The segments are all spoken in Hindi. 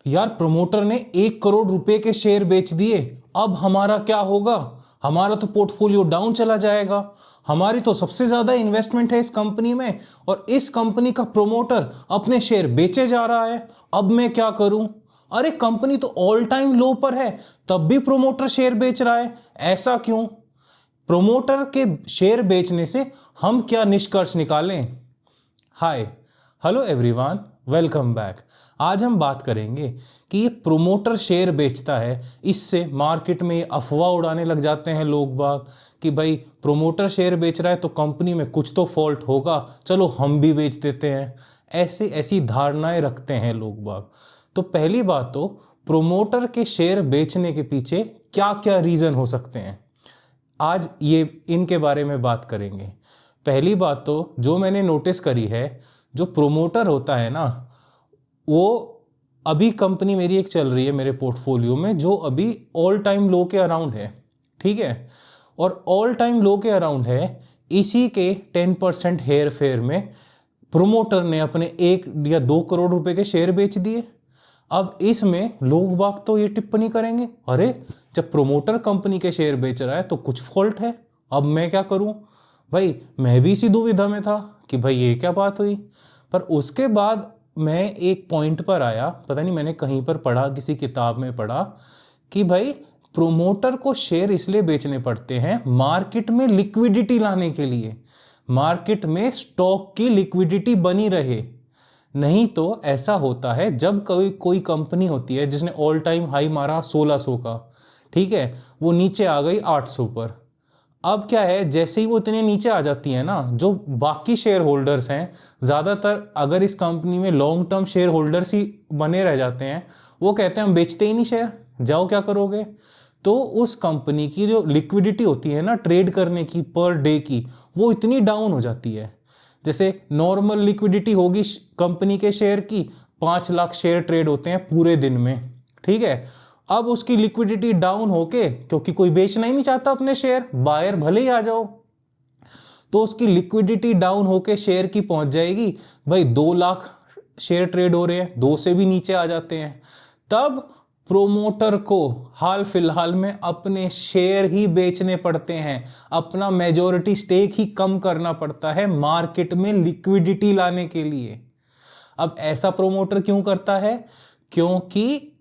यार प्रमोटर ने 1 करोड़ रुपए के शेयर बेच दिए, अब हमारा क्या होगा? हमारा तो पोर्टफोलियो डाउन चला जाएगा। हमारी तो सबसे ज्यादा इन्वेस्टमेंट है इस कंपनी में, और इस कंपनी का प्रमोटर अपने शेयर बेचे जा रहा है। अब मैं क्या करूं? अरे कंपनी तो ऑल टाइम लो पर है, तब भी प्रमोटर शेयर बेच रहा है, ऐसा क्यों? प्रमोटर के शेयर बेचने से हम क्या निष्कर्ष निकालें? हाय, हेलो एवरीवन, वेलकम बैक। आज हम बात करेंगे कि ये प्रमोटर शेयर बेचता है, इससे मार्केट में अफवाह उड़ाने लग जाते हैं लोग बाग कि भाई प्रमोटर शेयर बेच रहा है तो कंपनी में कुछ तो फॉल्ट होगा, चलो हम भी बेच देते हैं। ऐसी धारणाएं रखते हैं लोग बाग। तो पहली बात तो प्रोमोटर के शेयर बेचने के पीछे क्या क्या रीज़न हो सकते हैं, आज ये इनके बारे में बात करेंगे। पहली बात तो जो मैंने नोटिस करी है, जो प्रोमोटर होता है ना, वो अभी कंपनी मेरी एक चल रही है मेरे पोर्टफोलियो में जो अभी ऑल टाइम लो के अराउंड है, ठीक है, और ऑल टाइम लो के अराउंड है। इसी के 10% हेयर फेयर में प्रोमोटर ने अपने 1 या 2 करोड़ रुपए के शेयर बेच दिए। अब इसमें लोग बाग तो ये टिप्पणी करेंगे, अरे जब प्रोमोटर कंपनी के शेयर बेच रहा है तो कुछ फॉल्ट है, अब मैं क्या करूं? भाई मैं भी इसी दुविधा में था कि भाई ये क्या बात हुई। पर उसके बाद मैं एक पॉइंट पर आया, पता नहीं मैंने कहीं पर पढ़ा, किसी किताब में पढ़ा कि भाई प्रोमोटर को शेयर इसलिए बेचने पड़ते हैं मार्केट में लिक्विडिटी लाने के लिए, मार्केट में स्टॉक की लिक्विडिटी बनी रहे। नहीं तो ऐसा होता है जब कोई कंपनी होती है जिसने ऑल टाइम हाई मारा 1600 का, ठीक है, वो नीचे आ गई 800 पर। अब क्या है, जैसे ही वो इतने नीचे आ जाती है ना, जो बाकी शेयर होल्डर्स हैं, ज़्यादातर अगर इस कंपनी में लॉन्ग टर्म शेयर होल्डर्स ही बने रह जाते हैं, वो कहते हैं हम बेचते ही नहीं शेयर, जाओ क्या करोगे। तो उस कंपनी की जो लिक्विडिटी होती है ना ट्रेड करने की पर डे की, वो इतनी डाउन हो जाती है। जैसे नॉर्मल लिक्विडिटी होगी कंपनी के शेयर की, 5 लाख शेयर ट्रेड होते हैं पूरे दिन में, ठीक है। अब उसकी लिक्विडिटी डाउन होके, क्योंकि कोई बेचना ही नहीं चाहता अपने शेयर, बायर भले ही आ जाओ, तो उसकी लिक्विडिटी डाउन होके शेयर की पहुंच जाएगी भाई 2 लाख शेयर ट्रेड हो रहे हैं, 2 से भी नीचे आ जाते हैं। तब प्रोमोटर को हाल फिलहाल में अपने शेयर ही बेचने पड़ते हैं, अपना मेजॉरिटी स्टेक ही कम करना पड़ता है मार्केट में लिक्विडिटी लाने के लिए। अब ऐसा प्रोमोटर क्यों करता है? क्योंकि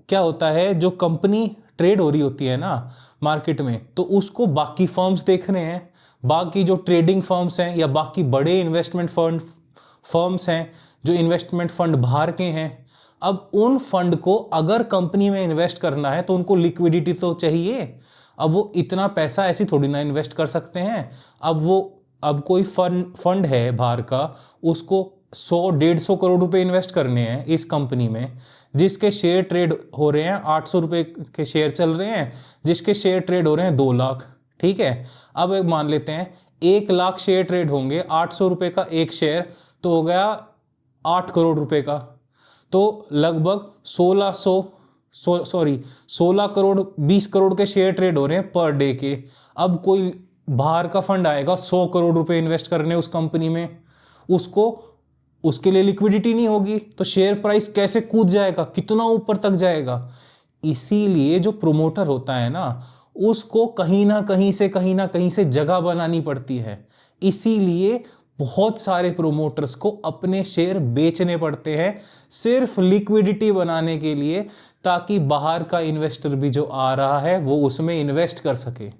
क्या होता है, जो कंपनी ट्रेड हो रही होती है ना मार्केट में, तो उसको बाकी फर्म्स देख रहे हैं, बाकी जो ट्रेडिंग फर्म्स हैं या बाकी बड़े इन्वेस्टमेंट फर्म्स हैं जो इन्वेस्टमेंट फंड बाहर के हैं। अब उन फंड को अगर कंपनी में इन्वेस्ट करना है तो उनको लिक्विडिटी तो चाहिए। अब वो इतना पैसा ऐसी थोड़ी ना इन्वेस्ट कर सकते हैं। अब कोई फंड है बाहर का, उसको 100-150 करोड़ रुपए इन्वेस्ट करने हैं इस कंपनी में, जिसके शेयर ट्रेड हो रहे हैं 800 रुपए के शेयर चल रहे हैं, जिसके शेयर ट्रेड हो रहे हैं 2 लाख, ठीक है। अब मान लेते हैं 1 लाख शेयर ट्रेड होंगे, 800 रुपए का एक शेयर तो हो गया 8 करोड़ रुपए का, तो लगभग 16 करोड़ 20 करोड़ के शेयर ट्रेड हो रहे हैं पर डे के। अब कोई बाहर का फंड आएगा 100 करोड़ रुपए इन्वेस्ट करने उस कंपनी में, उसके लिए लिक्विडिटी नहीं होगी, तो शेयर प्राइस कैसे कूद जाएगा, कितना ऊपर तक जाएगा। इसीलिए जो प्रोमोटर होता है ना, उसको कहीं ना कहीं से जगह बनानी पड़ती है। इसीलिए बहुत सारे प्रोमोटर्स को अपने शेयर बेचने पड़ते हैं सिर्फ लिक्विडिटी बनाने के लिए, ताकि बाहर का इन्वेस्टर भी जो आ रहा है वो उसमें इन्वेस्ट कर सके।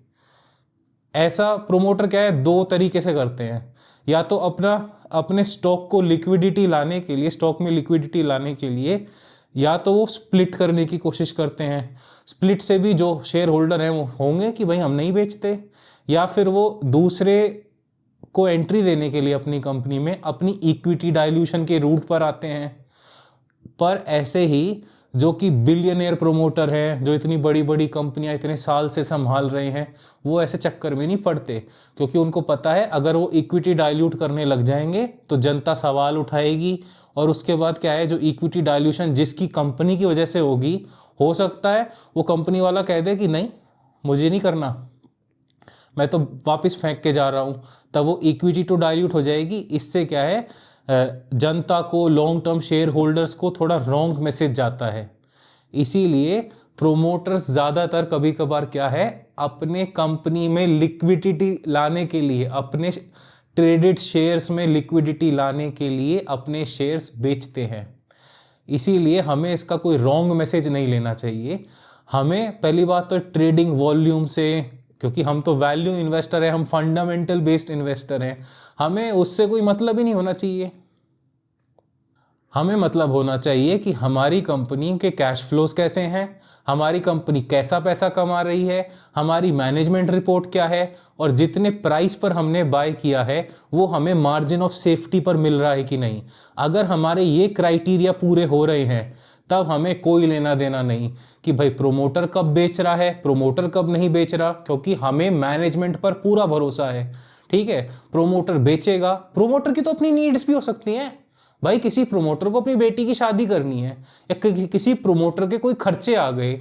ऐसा प्रोमोटर क्या है, 2 तरीके से करते हैं, या तो अपने स्टॉक को लिक्विडिटी लाने के लिए, स्टॉक में लिक्विडिटी लाने के लिए, या तो वो स्प्लिट करने की कोशिश करते हैं। स्प्लिट से भी जो शेयर होल्डर हैं वो होंगे कि भाई हम नहीं बेचते, या फिर वो दूसरे को एंट्री देने के लिए अपनी कंपनी में अपनी इक्विटी डाइल्यूशन के रूट पर आते हैं। पर ऐसे ही जो कि बिलियनियर प्रोमोटर हैं, जो इतनी बड़ी बड़ी कंपनियां इतने साल से संभाल रहे हैं, वो ऐसे चक्कर में नहीं पड़ते, क्योंकि उनको पता है अगर वो इक्विटी डाइल्यूट करने लग जाएंगे तो जनता सवाल उठाएगी, और उसके बाद क्या है, जो इक्विटी डाइल्यूशन जिसकी कंपनी की वजह से होगी, हो सकता है वो कंपनी वाला कह दे कि नहीं मुझे नहीं करना, मैं तो वापस फेंक के जा रहा हूँ, तब वो इक्विटी तो डाइल्यूट हो जाएगी। इससे क्या है, जनता को, लॉन्ग टर्म शेयर होल्डर्स को थोड़ा रॉन्ग मैसेज जाता है। इसीलिए प्रोमोटर्स ज़्यादातर कभी कभार क्या है, अपने कंपनी में लिक्विडिटी लाने के लिए, अपने ट्रेडेड शेयर्स में लिक्विडिटी लाने के लिए अपने शेयर्स बेचते हैं। इसीलिए हमें इसका कोई रॉन्ग मैसेज नहीं लेना चाहिए। हमें पहली बात तो ट्रेडिंग वॉल्यूम से, क्योंकि हम तो वैल्यू इन्वेस्टर हैं, हम फंडामेंटल बेस्ड इन्वेस्टर हैं, हमें उससे कोई मतलब ही नहीं होना चाहिए। हमें मतलब होना चाहिए कि हमारी कंपनी के कैश फ्लोज कैसे हैं, हमारी कंपनी कैसा पैसा कमा रही है, हमारी मैनेजमेंट रिपोर्ट क्या है, और जितने प्राइस पर हमने बाय किया है वो हमें मार्जिन ऑफ सेफ्टी पर मिल रहा है कि नहीं। अगर हमारे ये क्राइटेरिया पूरे हो रहे हैं तब हमें कोई लेना देना नहीं कि भाई प्रोमोटर कब बेच रहा है, प्रोमोटर कब नहीं बेच रहा, क्योंकि हमें मैनेजमेंट पर पूरा भरोसा है। ठीक है, प्रोमोटर बेचेगा, प्रोमोटर की तो अपनी नीड्स भी हो सकती हैं भाई। किसी प्रोमोटर को अपनी बेटी की शादी करनी है, या किसी प्रोमोटर के कोई खर्चे आ गए,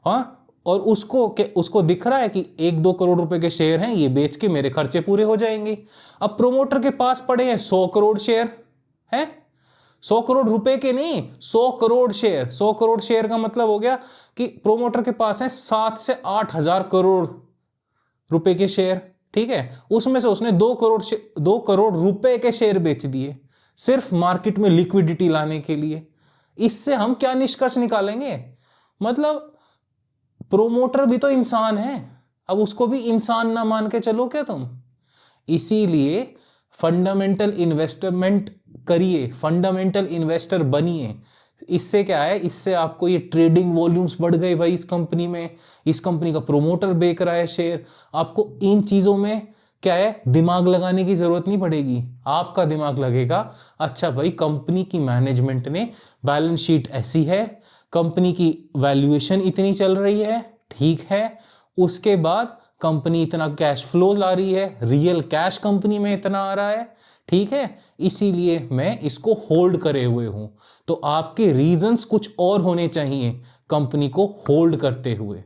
हाँ, और उसको दिख रहा है कि 1-2 करोड़ रुपए के शेयर हैं, ये बेच के मेरे खर्चे पूरे हो जाएंगे। अब प्रोमोटर के पास पड़े हैं 100 करोड़ शेयर हैं, 100 करोड़ रुपए के नहीं, 100 करोड़ शेयर। 100 करोड़ शेयर का मतलब हो गया कि प्रोमोटर के पास है 7 से 8 हजार करोड़ रुपए के शेयर। ठीक है, उसमें से उसने 2 करोड़ रुपए के शेयर बेच दिए सिर्फ मार्केट में लिक्विडिटी लाने के लिए। इससे हम क्या निष्कर्ष निकालेंगे? मतलब प्रोमोटर भी तो इंसान है, अब उसको भी इंसान ना मान के चलो क्या तुम? इसीलिए फंडामेंटल इन्वेस्टमेंट करिए, फंडामेंटल इन्वेस्टर बनिए। इससे क्या है, इससे आपको ये ट्रेडिंग वॉल्यूम्स बढ़ गए भाई इस कंपनी में, इस कंपनी का प्रोमोटर बेच रहा है शेयर। आपको इन चीजों में क्या है, दिमाग लगाने की जरूरत नहीं पड़ेगी। आपका दिमाग लगेगा, अच्छा भाई कंपनी की मैनेजमेंट ने बैलेंस शीट ऐसी है, कंपनी की वैल्यूएशन इतनी चल रही है, ठीक है, उसके बाद कंपनी इतना कैश फ्लो ला रही है, रियल कैश कंपनी में इतना आ रहा है, ठीक है, इसीलिए मैं इसको होल्ड करे हुए हूं। तो आपके रीजंस कुछ और होने चाहिए कंपनी को होल्ड करते हुए।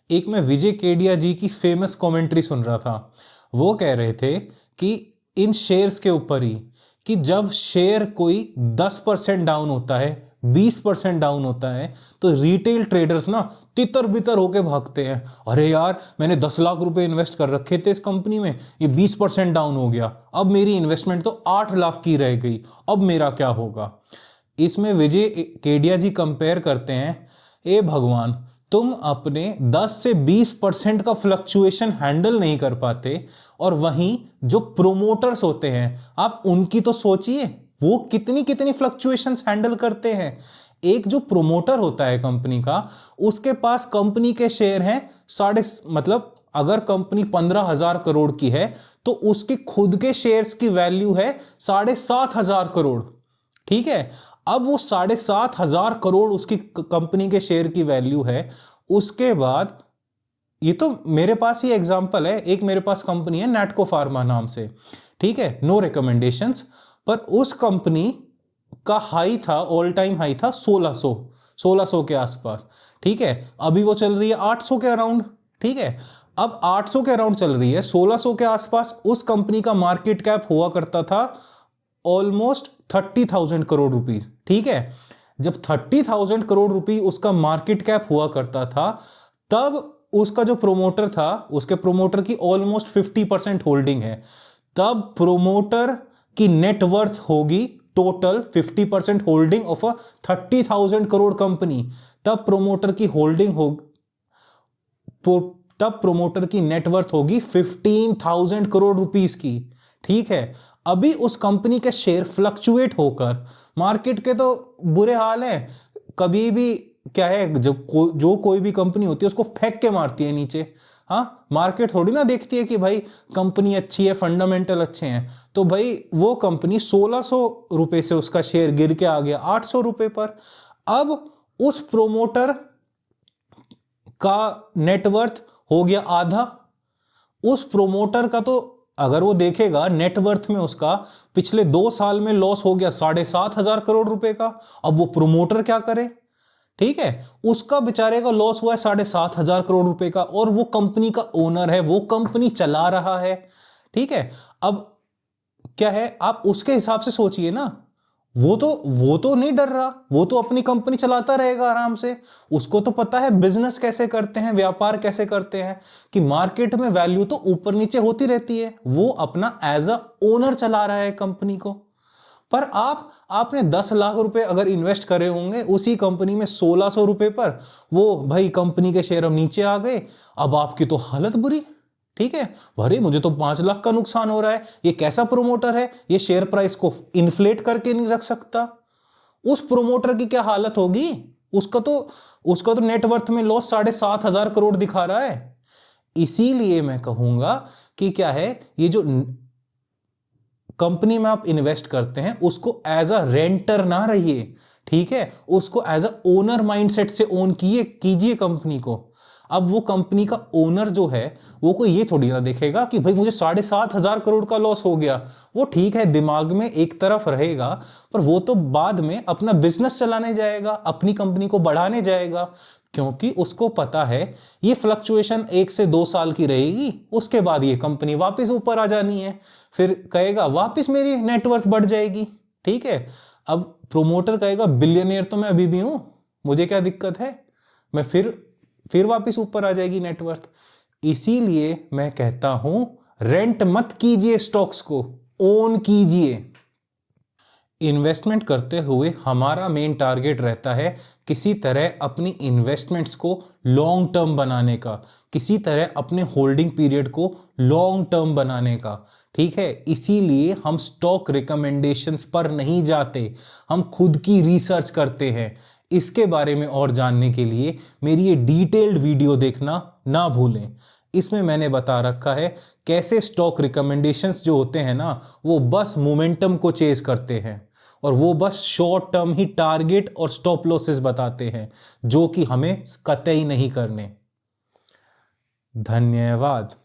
एक मैं विजय केडिया जी की फेमस कमेंट्री सुन रहा था, वो कह रहे थे कि इन शेयर्स के ऊपर ही, कि जब शेयर कोई 10% डाउन होता है, 20% डाउन होता है, तो रिटेल ट्रेडर्स ना तितर बितर होके भागते हैं। अरे यार, मैंने 10 लाख रुपए इन्वेस्ट कर रखे थे इस कंपनी में, ये 20% डाउन हो गया, अब मेरी इन्वेस्टमेंट तो 8 लाख की रह गई, अब मेरा क्या होगा? इसमें विजय केडिया जी कंपेयर करते हैं, ए भगवान, तुम अपने 10 से 20% का फ्लक्चुएशन हैंडल नहीं कर पाते, और वहीं जो प्रोमोटर्स होते हैं, आप उनकी तो सोचिए, वो कितनी कितनी फ्लक्चुएशंस हैंडल करते हैं। एक जो प्रोमोटर होता है कंपनी का, उसके पास कंपनी के शेयर हैं मतलब अगर कंपनी 15,000 करोड़ की है तो उसके खुद के शेयर्स की वैल्यू है 7,500 करोड़। ठीक है, अब वो 7,500 करोड़ उसकी कंपनी के शेयर की वैल्यू है। उसके बाद ये तो मेरे पास ही एग्जांपल है, एक मेरे पास कंपनी है नैटको फार्मा नाम से, ठीक है, नो रिकमेंडेशंस, पर उस कंपनी का हाई था, ऑल टाइम हाई था 1600 के आसपास। ठीक है, अभी वो चल रही है 800 के अराउंड। ठीक है, अब 800 के अराउंड चल रही है, 1600 के आसपास उस कंपनी का मार्केट कैप हुआ करता था ऑलमोस्ट 30,000 करोड़ रुपीस। ठीक है, जब 30,000 करोड़ रुपए उसका मार्केट कैप हुआ करता था, तब उसका जो प्रोमोटर था, उसके प्रोमोटर की ऑलमोस्ट 50% होल्डिंग है, तब प्रोमोटर की नेटवर्थ होगी total 50% holding of a 30,000 crore company, तब प्रोमोटर की होल्डिंग हो, तब प्रोमोटर की नेटवर्थ होगी 15,000 करोड़ रुपीस की। ठीक है, अभी उस कंपनी के शेयर फ्लक्चुएट होकर, मार्केट के तो बुरे हाल है, कभी भी क्या है, जो कोई भी कंपनी होती है उसको फेंक के मारती है नीचे। हाँ, मार्केट थोड़ी ना देखती है कि भाई कंपनी अच्छी है, फंडामेंटल अच्छे हैं। तो भाई वो कंपनी 1600 रुपए से उसका शेयर गिर के आ गया 800 रुपए पर। अब उस प्रोमोटर का नेटवर्थ हो गया आधा। उस प्रोमोटर का तो अगर वो देखेगा नेटवर्थ में उसका पिछले 2 साल में लॉस हो गया 7,500 करोड़ रुपए का। अब वो प्रोमोटर क्या करे? ठीक है, उसका बेचारे का लॉस हुआ है 7,500 करोड़ रुपए का, और वो कंपनी का ओनर है, वो कंपनी चला रहा है। ठीक है, अब क्या है, आप उसके हिसाब से सोचिए ना। वो तो नहीं डर रहा, वो तो अपनी कंपनी चलाता रहेगा आराम से। उसको तो पता है बिजनेस कैसे करते हैं, व्यापार कैसे करते हैं, कि मार्केट में वैल्यू तो ऊपर नीचे होती रहती है। वो अपना एज अ ओनर चला रहा है कंपनी को। पर आपने 10 लाख रुपए अगर इन्वेस्ट करे होंगे उसी कंपनी में 1600 रुपए पर, वो भाई कंपनी के शेयर अब नीचे आ गए, अब आपकी तो हालत बुरी। ठीक है, अरे मुझे तो 5 लाख का नुकसान हो रहा है, ये कैसा प्रोमोटर है, ये शेयर प्राइस को इन्फ्लेट करके नहीं रख सकता। उस प्रोमोटर की क्या हालत होगी, उसका तो नेटवर्थ में लॉस 7,500 करोड़ दिखा रहा है। इसीलिए मैं कहूंगा कि क्या है, ये जो कंपनी में आप इन्वेस्ट करते हैं उसको एज अ रेंटर ना रहिए। ठीक है, उसको एज अ ओनर माइंडसेट से ओन कीजिए कंपनी को। अब वो कंपनी का ओनर जो है वो कोई ये थोड़ी ना देखेगा कि भाई मुझे 7,500 करोड़ का लॉस हो गया। वो ठीक है दिमाग में एक तरफ रहेगा, पर वो तो बाद में अपना बिजनेस चलाने जाएगा, अपनी कंपनी को बढ़ाने जाएगा, क्योंकि उसको पता है ये फ्लक्चुएशन 1 से 2 साल की रहेगी, उसके बाद ये कंपनी वापस ऊपर आ जानी है, फिर कहेगा वापस मेरी नेटवर्थ बढ़ जाएगी। ठीक है, अब प्रोमोटर कहेगा बिलियनियर तो मैं अभी भी हूं, मुझे क्या दिक्कत है, मैं फिर वापस ऊपर आ जाएगी नेटवर्थ। इसीलिए मैं कहता हूं रेंट मत कीजिए स्टॉक्स को, ओन कीजिए। इन्वेस्टमेंट करते हुए हमारा मेन टारगेट रहता है किसी तरह अपनी इन्वेस्टमेंट्स को लॉन्ग टर्म बनाने का, किसी तरह अपने होल्डिंग पीरियड को लॉन्ग टर्म बनाने का। ठीक है, इसीलिए हम स्टॉक रिकमेंडेशंस पर नहीं जाते, हम खुद की रिसर्च करते हैं। इसके बारे में और जानने के लिए मेरी ये डिटेल्ड वीडियो देखना ना भूलें। इसमें मैंने बता रखा है कैसे स्टॉक रिकमेंडेशंस जो होते हैं ना, वो बस मोमेंटम को चेज करते हैं, और वो बस शॉर्ट टर्म ही टारगेट और स्टॉप लॉसेस बताते हैं, जो कि हमें कतई नहीं करने। धन्यवाद।